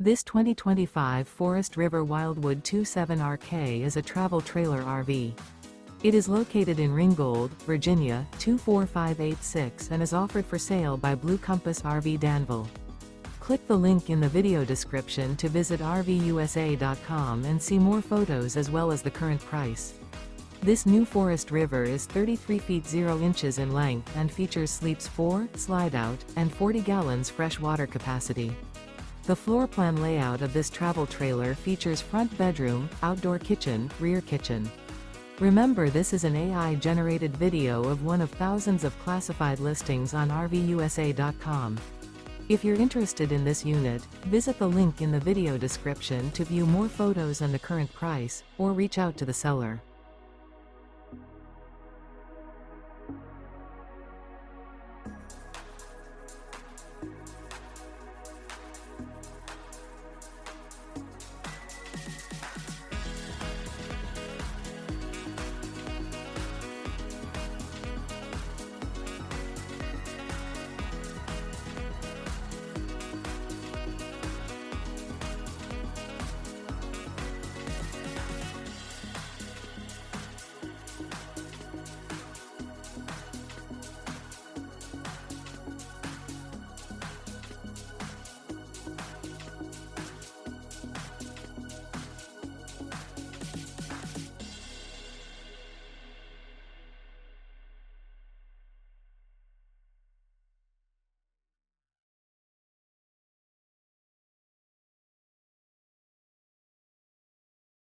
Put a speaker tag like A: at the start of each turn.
A: This 2025 Forest River Wildwood 27RK is a travel trailer RV. It is located in Ringgold, Virginia, 24586 and is offered for sale by Blue Compass RV Danville. Click the link in the video description to visit RVUSA.com and see more photos as well as the current price. This new Forest River is 33 feet 0 inches in length and features sleeps 4, slide-out, and 40 gallons fresh water capacity. The floor plan layout of this travel trailer features front bedroom, outdoor kitchen, rear kitchen. Remember, this is an AI-generated video of one of thousands of classified listings on RVUSA.com. If you're interested in this unit, visit the link in the video description to view more photos and the current price, or reach out to the seller.